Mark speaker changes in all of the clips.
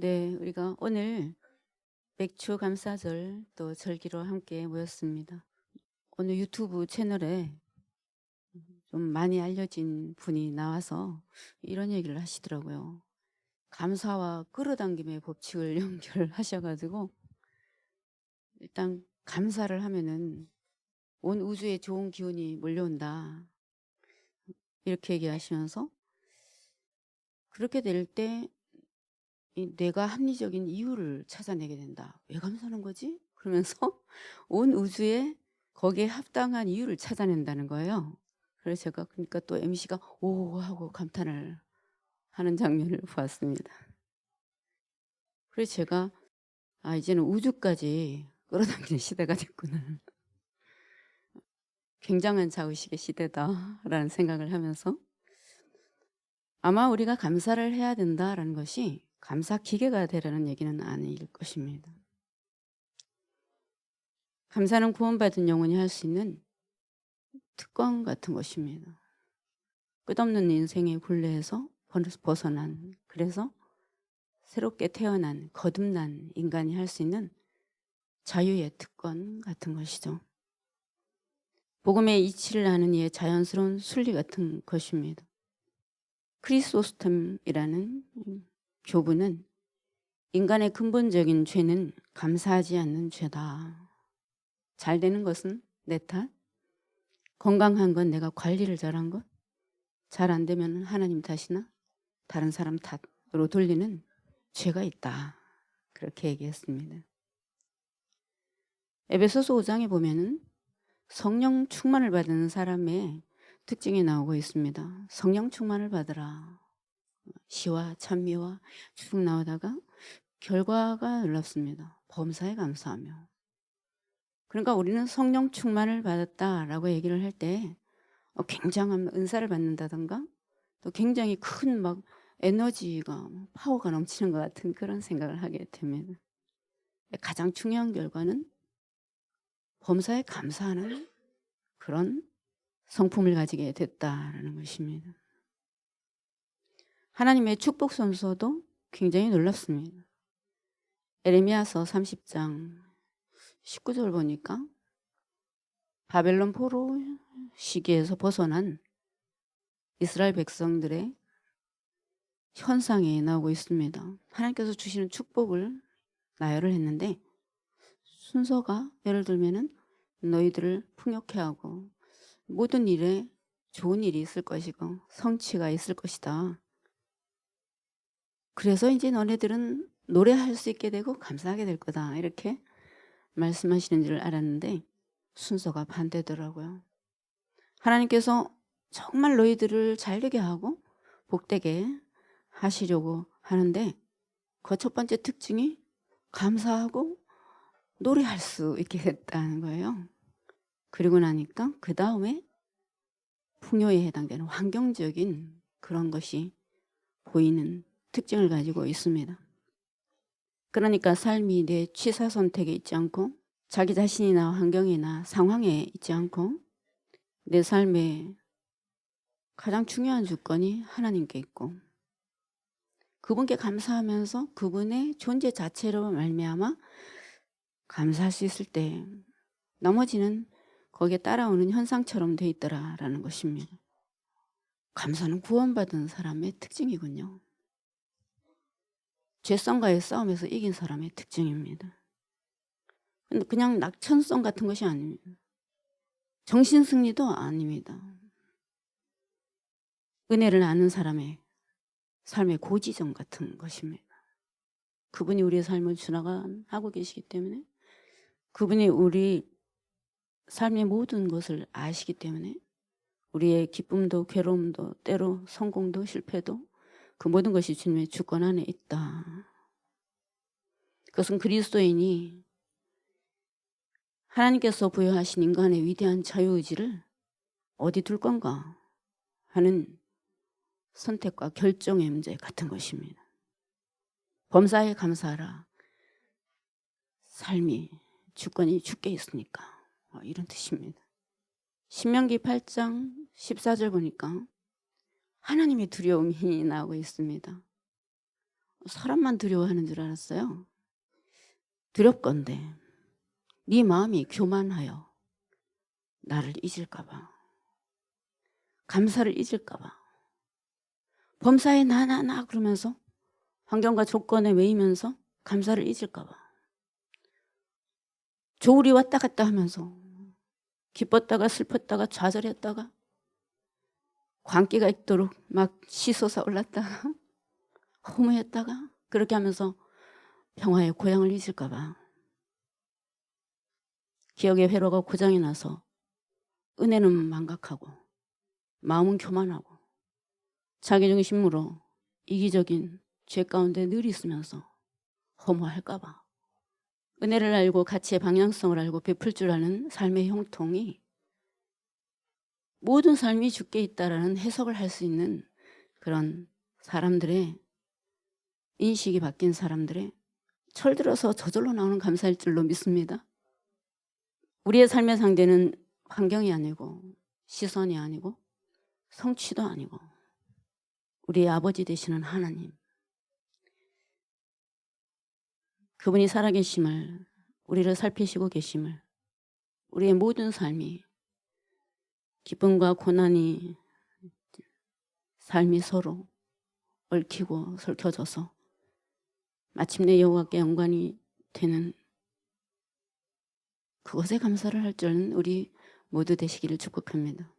Speaker 1: 네, 우리가 오늘 맥주 감사절 또 절기로 함께 모였습니다. 오늘 유튜브 채널에 좀 많이 알려진 분이 나와서 이런 얘기를 하시더라고요. 감사와 끌어당김의 법칙을 연결하셔가지고 일단 감사를 하면은 온 우주에 좋은 기운이 몰려온다. 이렇게 얘기하시면서 그렇게 될 때 이 뇌가 합리적인 이유를 찾아내게 된다. 왜 감사하는 거지? 그러면서 온 우주에 거기에 합당한 이유를 찾아낸다는 거예요. 그래서 제가 그러니까 또 MC가 오 하고 감탄을 하는 장면을 보았습니다. 그래서 제가 아 이제는 우주까지 끌어당기는 시대가 됐구나. 굉장한 자의식의 시대다라는 생각을 하면서 아마 우리가 감사를 해야 된다라는 것이 감사 기계가 되라는 얘기는 아닐 것입니다. 감사는 구원받은 영혼이 할 수 있는 특권 같은 것입니다. 끝없는 인생의 굴레에서 벗어난, 그래서 새롭게 태어난 거듭난 인간이 할 수 있는 자유의 특권 같은 것이죠. 복음의 이치를 아는 이의 자연스러운 순리 같은 것입니다. 크리소스톰이라는 교부는 인간의 근본적인 죄는 감사하지 않는 죄다. 잘 되는 것은 내 탓, 건강한 건 내가 관리를 잘한 것, 잘 안 되면 하나님 탓이나 다른 사람 탓으로 돌리는 죄가 있다. 그렇게 얘기했습니다. 에베소서 5장에 보면은 성령 충만을 받은 사람의 특징이 나오고 있습니다. 성령 충만을 받으라. 시와 찬미와 쭉 나오다가 결과가 놀랍습니다. 범사에 감사하며. 그러니까 우리는 성령 충만을 받았다라고 얘기를 할 때 굉장한 은사를 받는다던가 또 굉장히 큰 막 에너지가 파워가 넘치는 것 같은 그런 생각을 하게 됩니다. 가장 중요한 결과는 범사에 감사하는 그런 성품을 가지게 됐다라는 것입니다. 하나님의 축복 선서도 굉장히 놀랍습니다. 에레미야서 30장 19절 보니까 바벨론 포로 시기에서 벗어난 이스라엘 백성들의 현상이 나오고 있습니다. 하나님께서 주시는 축복을 나열을 했는데 순서가 예를 들면은 너희들을 풍요케 하고 모든 일에 좋은 일이 있을 것이고 성취가 있을 것이다. 그래서 이제 너네들은 노래할 수 있게 되고 감사하게 될 거다. 이렇게 말씀하시는 줄 알았는데 순서가 반대더라고요. 하나님께서 정말 너희들을 잘되게 하고 복되게 하시려고 하는데 그 첫 번째 특징이 감사하고 노래할 수 있게 됐다는 거예요. 그리고 나니까 그 다음에 풍요에 해당되는 환경적인 그런 것이 보이는 특징을 가지고 있습니다. 그러니까 삶이 내 취사 선택에 있지 않고 자기 자신이나 환경이나 상황에 있지 않고 내 삶의 가장 중요한 주권이 하나님께 있고 그분께 감사하면서 그분의 존재 자체로 말미암아 감사할 수 있을 때 나머지는 거기에 따라오는 현상처럼 돼 있더라라는 것입니다. 감사는 구원받은 사람의 특징이군요. 죄성과의 싸움에서 이긴 사람의 특징입니다. 근데 그냥 낙천성 같은 것이 아닙니다. 정신승리도 아닙니다. 은혜를 아는 사람의 삶의 고지점 같은 것입니다. 그분이 우리의 삶을 주나가고 계시기 때문에 그분이 우리 삶의 모든 것을 아시기 때문에 우리의 기쁨도 괴로움도 때로 성공도 실패도 그 모든 것이 주님의 주권 안에 있다. 그것은 그리스도인이 하나님께서 부여하신 인간의 위대한 자유의지를 어디 둘 건가 하는 선택과 결정의 문제 같은 것입니다. 범사에 감사하라. 삶이 주권이 주께 있으니까 이런 뜻입니다. 신명기 8장 14절 보니까 하나님의 두려움이 나오고 있습니다. 사람만 두려워하는 줄 알았어요. 두렵건대 네 마음이 교만하여 나를 잊을까 봐, 감사를 잊을까 봐, 범사에 나 그러면서 환경과 조건에 매이면서 감사를 잊을까 봐, 조울이 왔다 갔다 하면서 기뻤다가 슬펐다가 좌절했다가 광기가 있도록 막 치솟아 올랐다가 허무했다가 그렇게 하면서 평화의 고향을 잊을까 봐, 기억의 회로가 고장이 나서 은혜는 망각하고 마음은 교만하고 자기중심으로 이기적인 죄 가운데 늘 있으면서 허무할까 봐, 은혜를 알고 가치의 방향성을 알고 베풀 줄 아는 삶의 형통이 모든 삶이 주께 있다라는 해석을 할 수 있는 그런 사람들의 인식이 바뀐 사람들의 철들어서 저절로 나오는 감사일 줄로 믿습니다. 우리의 삶의 상대는 환경이 아니고 시선이 아니고 성취도 아니고 우리의 아버지 되시는 하나님, 그분이 살아계심을, 우리를 살피시고 계심을, 우리의 모든 삶이 기쁨과 고난이 삶이 서로 얽히고 설켜져서 마침내 여호와께 영광이 되는 그것에 감사를 할 줄은 우리 모두 되시기를 축복합니다.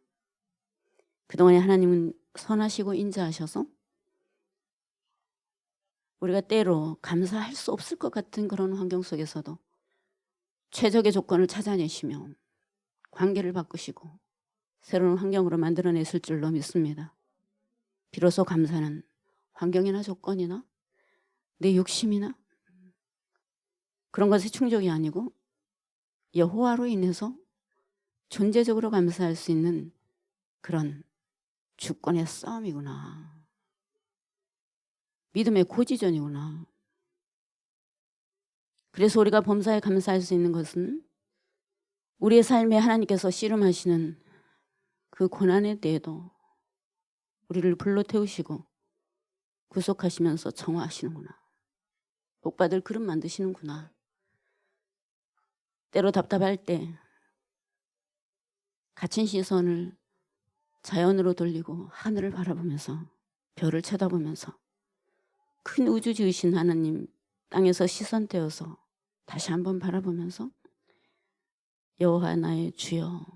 Speaker 1: 그동안에 하나님은 선하시고 인자하셔서 우리가 때로 감사할 수 없을 것 같은 그런 환경 속에서도 최적의 조건을 찾아내시며 관계를 바꾸시고 새로운 환경으로 만들어냈을 줄로 믿습니다. 비로소 감사는 환경이나 조건이나 내 욕심이나 그런 것의 충족이 아니고 여호와로 인해서 존재적으로 감사할 수 있는 그런 주권의 싸움이구나. 믿음의 고지전이구나. 그래서 우리가 범사에 감사할 수 있는 것은 우리의 삶에 하나님께서 씨름하시는 그 고난에 대해도 우리를 불러 태우시고 구속하시면서 정화하시는구나. 복받을 그릇 만드시는구나. 때로 답답할 때 갇힌 시선을 자연으로 돌리고 하늘을 바라보면서 별을 쳐다보면서 큰 우주 지으신 하나님 땅에서 시선 떼어서 다시 한번 바라보면서 여호와 나의 주여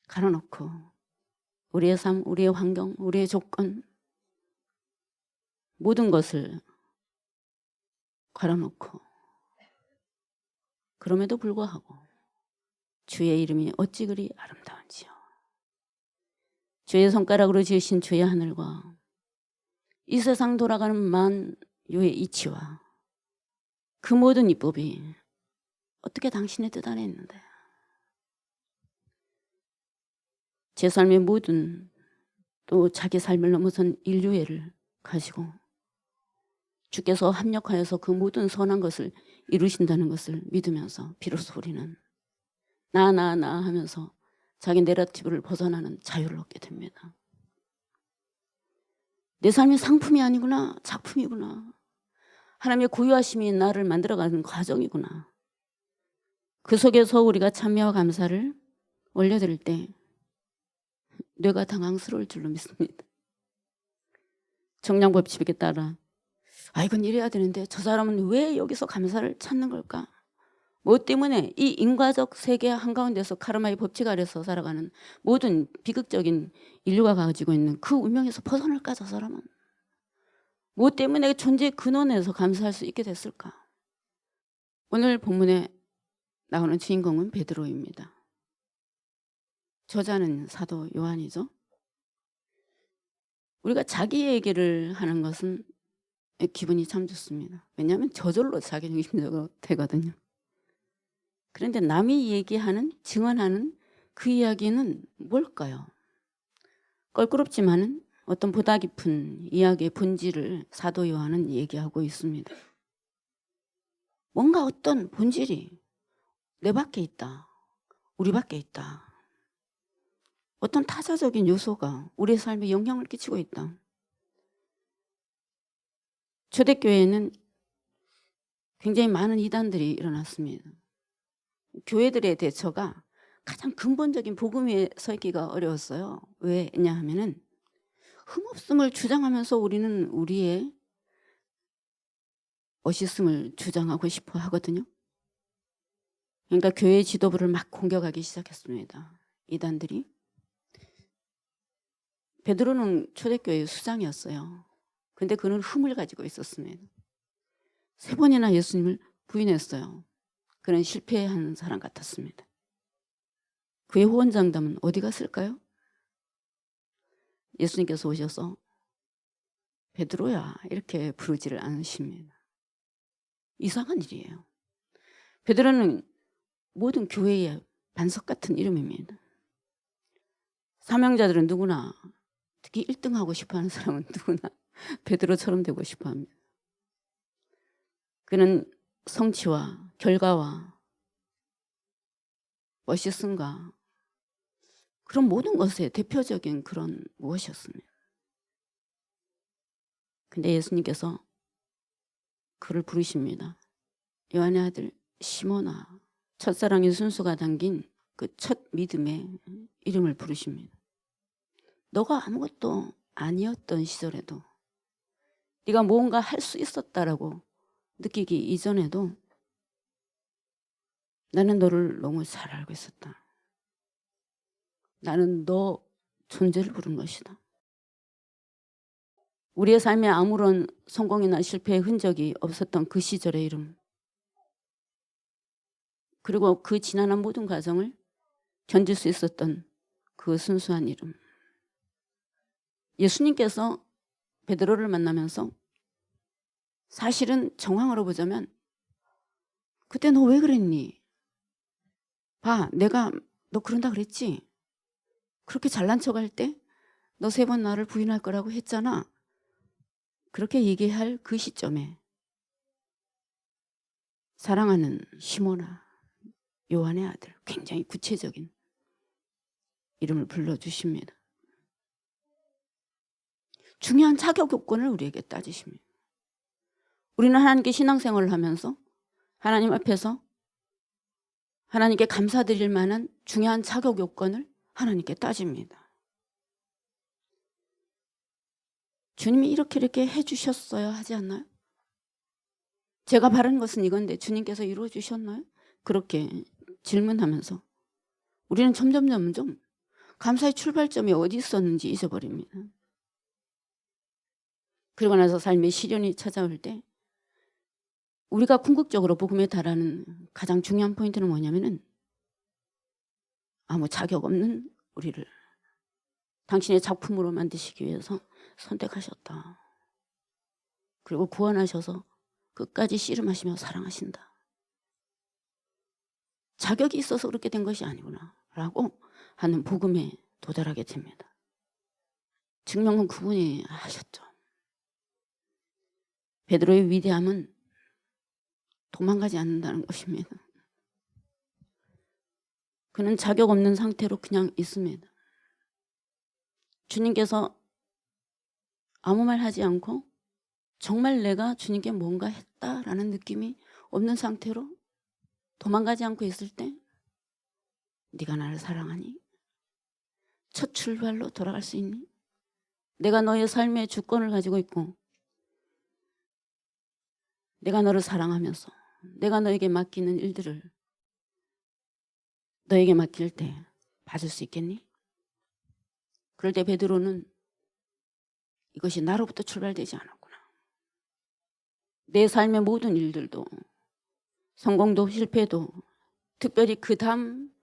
Speaker 1: 갈아놓고 우리의 삶, 우리의 환경, 우리의 조건 모든 것을 갈아놓고 그럼에도 불구하고 주의 이름이 어찌 그리 아름다운지요. 주의 손가락으로 지으신 주의 하늘과 이 세상 돌아가는 만유의 이치와 그 모든 이법이 어떻게 당신의 뜻 안에 있는데 제 삶의 모든 또 자기 삶을 넘어선 인류애를 가지고 주께서 합력하여서 그 모든 선한 것을 이루신다는 것을 믿으면서 비로소 우리는 나 하면서 자기 내러티브를 벗어나는 자유를 얻게 됩니다. 내 삶이 상품이 아니구나, 작품이구나. 하나님의 고유하심이 나를 만들어가는 과정이구나. 그 속에서 우리가 참여와 감사를 올려드릴 때 뇌가 당황스러울 줄로 믿습니다. 정량 법칙에 따라 이건 이래야 되는데 저 사람은 왜 여기서 감사를 찾는 걸까? 뭐 때문에 이 인과적 세계 한가운데서 카르마의 법칙 아래서 살아가는 모든 비극적인 인류가 가지고 있는 그 운명에서 벗어날까? 저 사람은 뭐 때문에 존재의 근원에서 감사할 수 있게 됐을까? 오늘 본문에 나오는 주인공은 베드로입니다. 저자는 사도 요한이죠. 우리가 자기 얘기를 하는 것은 기분이 참 좋습니다. 왜냐하면 저절로 자기중심적으로 되거든요. 그런데 남이 얘기하는, 증언하는 그 이야기는 뭘까요? 껄끄럽지만은 어떤 보다 깊은 이야기의 본질을 사도 요한은 얘기하고 있습니다. 뭔가 어떤 본질이 내 밖에 있다. 우리 밖에 있다. 어떤 타자적인 요소가 우리의 삶에 영향을 끼치고 있다. 초대교회에는 굉장히 많은 이단들이 일어났습니다. 교회들의 대처가 가장 근본적인 복음 위에 서기가 어려웠어요. 왜냐 하면은 흠없음을 주장하면서 우리는 우리의 멋있음을 주장하고 싶어 하거든요. 그러니까 교회 지도부를 막 공격하기 시작했습니다. 이단들이. 베드로는 초대교회 수장이었어요. 근데 그는 흠을 가지고 있었습니다. 3번이나 예수님을 부인했어요. 그는 실패한 사람 같았습니다. 그의 호언장담은 어디 갔을까요? 예수님께서 오셔서 베드로야 이렇게 부르지를 않으십니다. 이상한 일이에요. 베드로는 모든 교회의 반석 같은 이름입니다. 사명자들은 누구나, 특히 1등하고 싶어하는 사람은 누구나 베드로처럼 되고 싶어합니다. 그는 성취와 결과와 멋있음과 그런 모든 것의 대표적인 그런 무엇이었습니다. 근데 예수님께서 그를 부르십니다. 요한의 아들 시몬아, 첫사랑의 순수가 담긴 그 첫 믿음의 이름을 부르십니다. 너가 아무것도 아니었던 시절에도, 네가 뭔가 할 수 있었다라고 느끼기 이전에도 나는 너를 너무 잘 알고 있었다. 나는 너 존재를 부른 것이다. 우리의 삶에 아무런 성공이나 실패의 흔적이 없었던 그 시절의 이름, 그리고 그 지난한 모든 과정을 견딜 수 있었던 그 순수한 이름. 예수님께서 베드로를 만나면서 사실은 정황으로 보자면 그때 너 왜 그랬니? 봐, 내가 너 그런다 그랬지? 그렇게 잘난 척할 때 너 3번 나를 부인할 거라고 했잖아. 그렇게 얘기할 그 시점에 사랑하는 시몬아, 요한의 아들, 굉장히 구체적인 이름을 불러주십니다. 중요한 자격 요건을 우리에게 따지십니다. 우리는 하나님께 신앙생활을 하면서 하나님 앞에서 하나님께 감사드릴 만한 중요한 자격 요건을 하나님께 따집니다. 주님이 이렇게 해주셨어야 하지 않나요? 제가 바라는 것은 이건데 주님께서 이루어 주셨나요? 그렇게 질문하면서 우리는 점점 감사의 출발점이 어디 있었는지 잊어버립니다. 그러고 나서 삶의 시련이 찾아올 때 우리가 궁극적으로 복음에 달하는 가장 중요한 포인트는 뭐냐면은 아무 자격 없는 우리를 당신의 작품으로 만드시기 위해서 선택하셨다. 그리고 구원하셔서 끝까지 씨름하시며 사랑하신다. 자격이 있어서 그렇게 된 것이 아니구나 라고 하는 복음에 도달하게 됩니다. 증명은 그분이 하셨죠. 베드로의 위대함은 도망가지 않는다는 것입니다. 그는 자격 없는 상태로 그냥 있습니다. 주님께서 아무 말 하지 않고 정말 내가 주님께 뭔가 했다라는 느낌이 없는 상태로 도망가지 않고 있을 때 네가 나를 사랑하니? 첫 출발로 돌아갈 수 있니? 내가 너의 삶의 주권을 가지고 있고 내가 너를 사랑하면서 내가 너에게 맡기는 일들을 너에게 맡길 때 받을 수 있겠니? 그럴 때 베드로는 이것이 나로부터 출발되지 않았구나. 내 삶의 모든 일들도 성공도 실패도 특별히 그 다음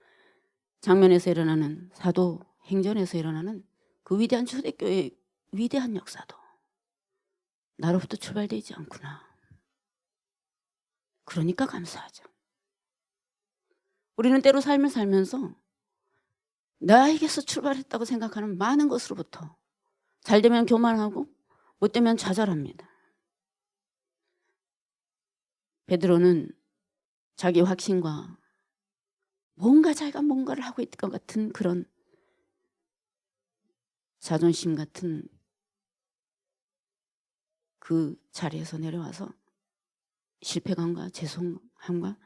Speaker 1: 장면에서 일어나는 사도행전에서 일어나는 그 위대한 초대교회의 위대한 역사도 나로부터 출발되지 않구나. 그러니까 감사하죠. 우리는 때로 삶을 살면서 나에게서 출발했다고 생각하는 많은 것으로부터 잘 되면 교만하고 못 되면 좌절합니다. 베드로는 자기 확신과 뭔가 자기가 뭔가를 하고 있을 것 같은 그런 자존심 같은 그 자리에서 내려와서 실패감과 죄송함과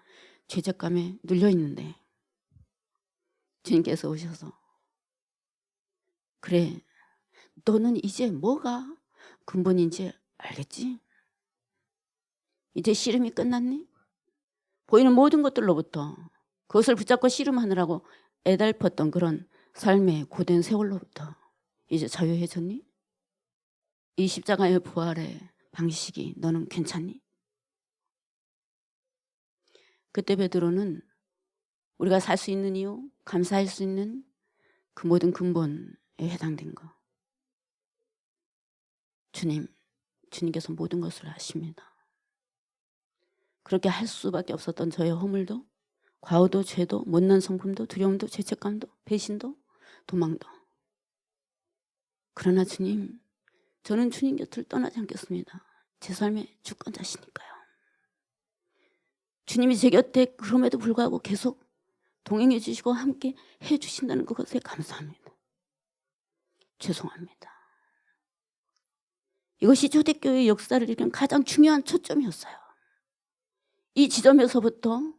Speaker 1: 죄책감에 눌려 있는데 주님께서 오셔서 그래, 너는 이제 뭐가 근본인지 알겠지? 이제 씨름이 끝났니? 보이는 모든 것들로부터 그것을 붙잡고 씨름하느라고 애달팠던 그런 삶의 고된 세월로부터 이제 자유해졌니? 이 십자가의 부활의 방식이 너는 괜찮니? 그때 베드로는 우리가 살 수 있는 이유, 감사할 수 있는 그 모든 근본에 해당된 거. 주님께서 모든 것을 아십니다. 그렇게 할 수밖에 없었던 저의 허물도, 과오도, 죄도, 못난 성품도, 두려움도, 죄책감도, 배신도, 도망도. 그러나 주님, 저는 주님 곁을 떠나지 않겠습니다. 제 삶의 주권자시니까요. 주님이 제 곁에 그럼에도 불구하고 계속 동행해 주시고 함께 해 주신다는 그것에 감사합니다. 죄송합니다. 이것이 초대교회의 역사를 이룬 가장 중요한 초점이었어요. 이 지점에서부터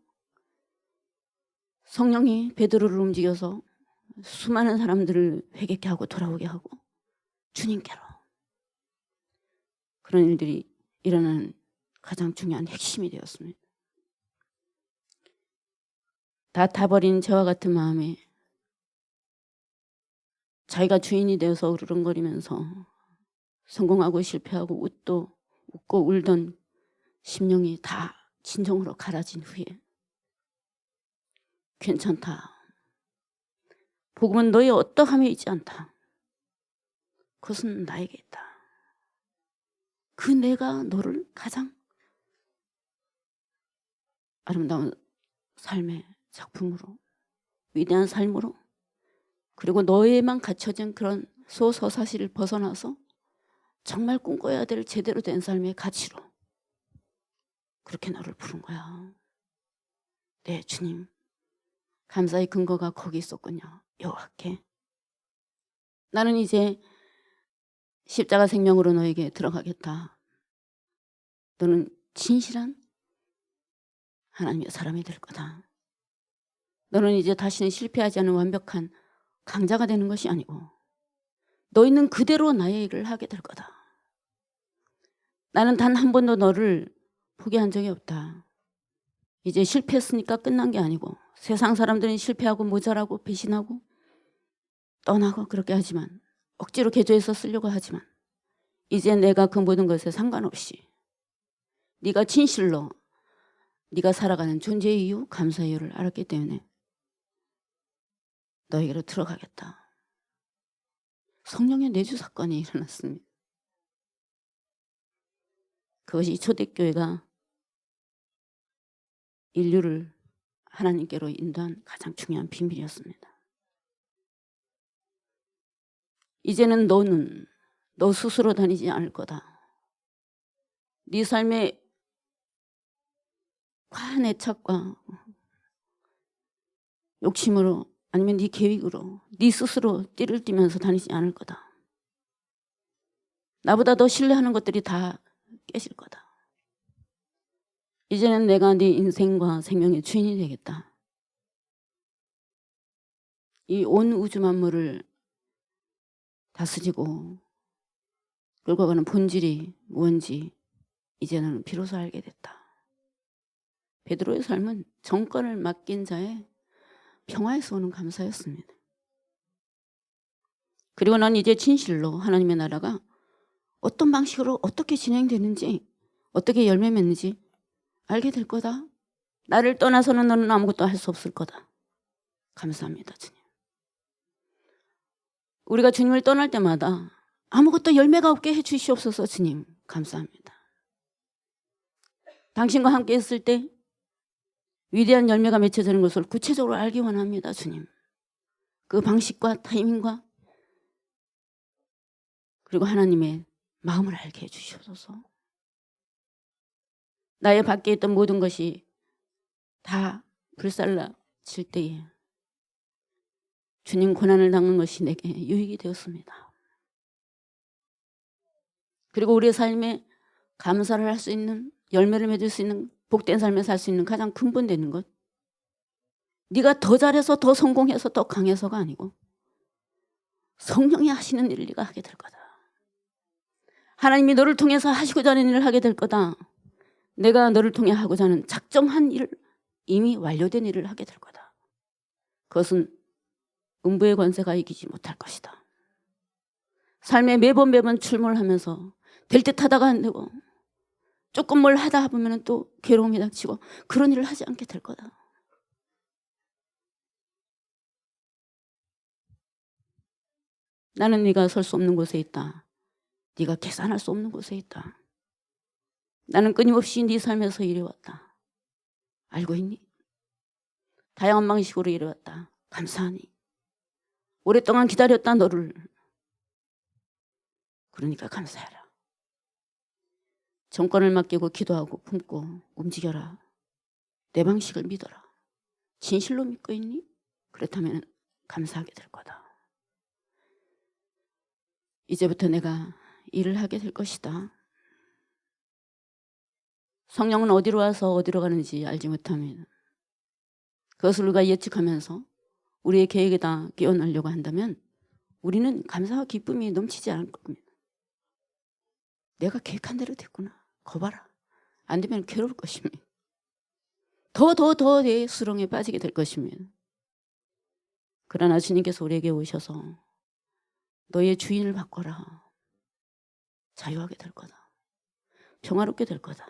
Speaker 1: 성령이 베드로를 움직여서 수많은 사람들을 회개케 하고 돌아오게 하고 주님께로 그런 일들이 일어나는 가장 중요한 핵심이 되었습니다. 다 타버린 저와 같은 마음에 자기가 주인이 되어서 으르렁거리면서 성공하고 실패하고 웃고 울던 심령이 다 진정으로 가라진 후에 괜찮다. 복음은 너의 어떠함에 있지 않다. 그것은 나에게 있다. 그 내가 너를 가장 아름다운 삶의 작품으로, 위대한 삶으로, 그리고 너에만 갖춰진 그런 소서사시를 벗어나서 정말 꿈꿔야 될 제대로 된 삶의 가치로 그렇게 너를 부른 거야. 네, 주님. 감사의 근거가 거기 있었군요. 여호와께. 나는 이제 십자가 생명으로 너에게 들어가겠다. 너는 진실한 하나님의 사람이 될 거다. 너는 이제 다시는 실패하지 않은 완벽한 강자가 되는 것이 아니고 너희는 그대로 나의 일을 하게 될 거다. 나는 단 한 번도 너를 포기한 적이 없다. 이제 실패했으니까 끝난 게 아니고 세상 사람들은 실패하고 모자라고 배신하고 떠나고 그렇게 하지만 억지로 개조해서 쓰려고 하지만 이제 내가 그 모든 것에 상관없이 네가 진실로 네가 살아가는 존재의 이유, 감사의 이유를 알았기 때문에 너에게로 들어가겠다. 성령의 내주 사건이 일어났습니다. 그것이 초대교회가 인류를 하나님께로 인도한 가장 중요한 비밀이었습니다. 이제는 너는 너 스스로 다니지 않을 거다. 네 삶의 과한 애착과 욕심으로 아니면 네 계획으로 네 스스로 띠를 띠면서 다니지 않을 거다. 나보다 더 신뢰하는 것들이 다 깨질 거다. 이제는 내가 네 인생과 생명의 주인이 되겠다. 이 온 우주 만물을 다스리고 끌고 가는 본질이 뭔지 이제는 비로소 알게 됐다. 베드로의 삶은 정권을 맡긴 자의 평화에서 오는 감사였습니다. 그리고 난 이제 진실로 하나님의 나라가 어떤 방식으로 어떻게 진행되는지 어떻게 열매 맺는지 알게 될 거다. 나를 떠나서는 너는 아무것도 할 수 없을 거다. 감사합니다, 주님. 우리가 주님을 떠날 때마다 아무것도 열매가 없게 해 주시옵소서. 주님 감사합니다. 당신과 함께 있을 때 위대한 열매가 맺혀지는 것을 구체적으로 알기 원합니다. 주님. 그 방식과 타이밍과 그리고 하나님의 마음을 알게 해 주시옵소서. 나의 밖에 있던 모든 것이 다 불살라질 때에 주님 고난을 당한 것이 내게 유익이 되었습니다. 그리고 우리의 삶에 감사를 할 수 있는, 열매를 맺을 수 있는, 복된 삶을 살 수 있는 가장 근본되는 것, 네가 더 잘해서 더 성공해서 더 강해서가 아니고 성령이 하시는 일을 네가 하게 될 거다. 하나님이 너를 통해서 하시고자 하는 일을 하게 될 거다. 내가 너를 통해 하고자 하는 작정한 일을, 이미 완료된 일을 하게 될 거다. 그것은 음부의 권세가 이기지 못할 것이다. 삶에 매번 출몰하면서 될 듯 하다가 안 되고 조금 뭘 하다 보면 또 괴로움이 닥치고 그런 일을 하지 않게 될 거다. 나는 네가 설 수 없는 곳에 있다. 네가 계산할 수 없는 곳에 있다. 나는 끊임없이 네 삶에서 일해왔다. 알고 있니? 다양한 방식으로 일해왔다. 감사하니? 오랫동안 기다렸다 너를. 그러니까 감사해라. 정권을 맡기고 기도하고 품고 움직여라. 내 방식을 믿어라. 진실로 믿고 있니? 그렇다면 감사하게 될 거다. 이제부터 내가 일을 하게 될 것이다. 성령은 어디로 와서 어디로 가는지 알지 못하면 그것을 우리가 예측하면서 우리의 계획에다 끼워넣으려고 한다면 우리는 감사와 기쁨이 넘치지 않을 겁니다. 내가 계획한 대로 됐구나. 거봐라. 안 되면 괴로울 것입니다. 더 내 수렁에 빠지게 될 것입니다. 그러나 주님께서 우리에게 오셔서 너의 주인을 바꿔라. 자유하게 될 거다. 평화롭게 될 거다.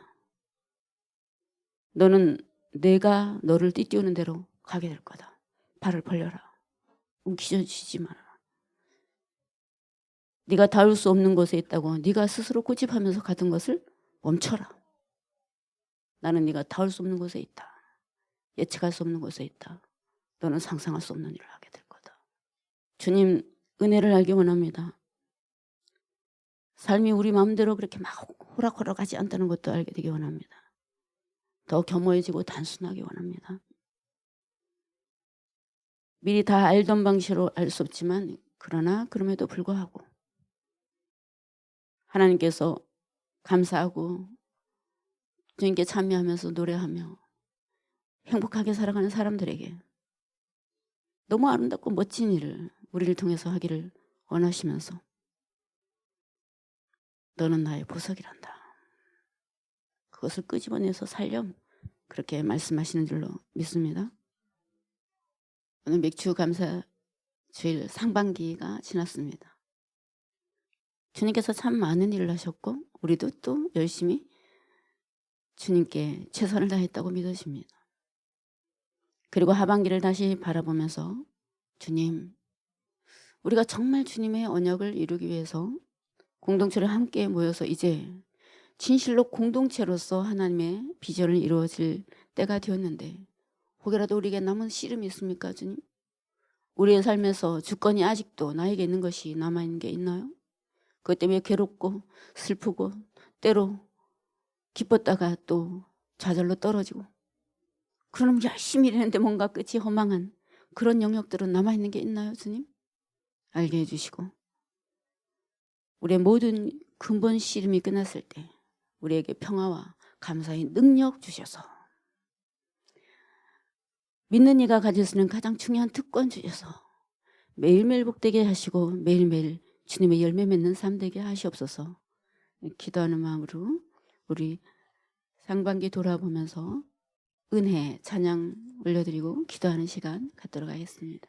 Speaker 1: 너는 내가 너를 띠띠우는 대로 가게 될 거다. 발을 벌려라. 움켜쥐지 마라. 네가 닿을 수 없는 곳에 있다고 네가 스스로 고집하면서 가던 것을 멈춰라. 나는 네가 닿을 수 없는 곳에 있다. 예측할 수 없는 곳에 있다. 너는 상상할 수 없는 일을 하게 될 거다. 주님 은혜를 알기 원합니다. 삶이 우리 마음대로 그렇게 막 호락호락 하지 않다는 것도 알게 되기 원합니다. 더 겸허해지고 단순하게 원합니다. 미리 다 알던 방식으로 알 수 없지만 그러나 그럼에도 불구하고 하나님께서 감사하고 주님께 참여하면서 노래하며 행복하게 살아가는 사람들에게 너무 아름답고 멋진 일을 우리를 통해서 하기를 원하시면서 너는 나의 보석이란다. 그것을 끄집어내서 살렴. 그렇게 말씀하시는 줄로 믿습니다. 오늘 맥주 감사 주일 상반기가 지났습니다. 주님께서 참 많은 일을 하셨고 우리도 또 열심히 주님께 최선을 다했다고 믿으십니다. 그리고 하반기를 다시 바라보면서 주님, 우리가 정말 주님의 언약을 이루기 위해서 공동체를 함께 모여서 이제 진실로 공동체로서 하나님의 비전을 이루어질 때가 되었는데 혹여라도 우리에게 남은 씨름이 있습니까, 주님? 우리의 삶에서 주권이 아직도 나에게 있는 것이 남아있는 게 있나요? 그것 때문에 괴롭고 슬프고 때로 기뻤다가 또 좌절로 떨어지고 그럼 열심히 일했는데 뭔가 끝이 허망한 그런 영역들은 남아있는 게 있나요, 주님? 알게 해주시고 우리의 모든 근본 씨름이 끝났을 때 우리에게 평화와 감사의 능력 주셔서 믿는 이가 가질 수 있는 가장 중요한 특권 주셔서 매일매일 복되게 하시고 매일매일 주님의 열매 맺는 삶 되게 하시옵소서. 기도하는 마음으로 우리 상반기 돌아보면서 은혜 찬양 올려드리고 기도하는 시간 갖도록 하겠습니다.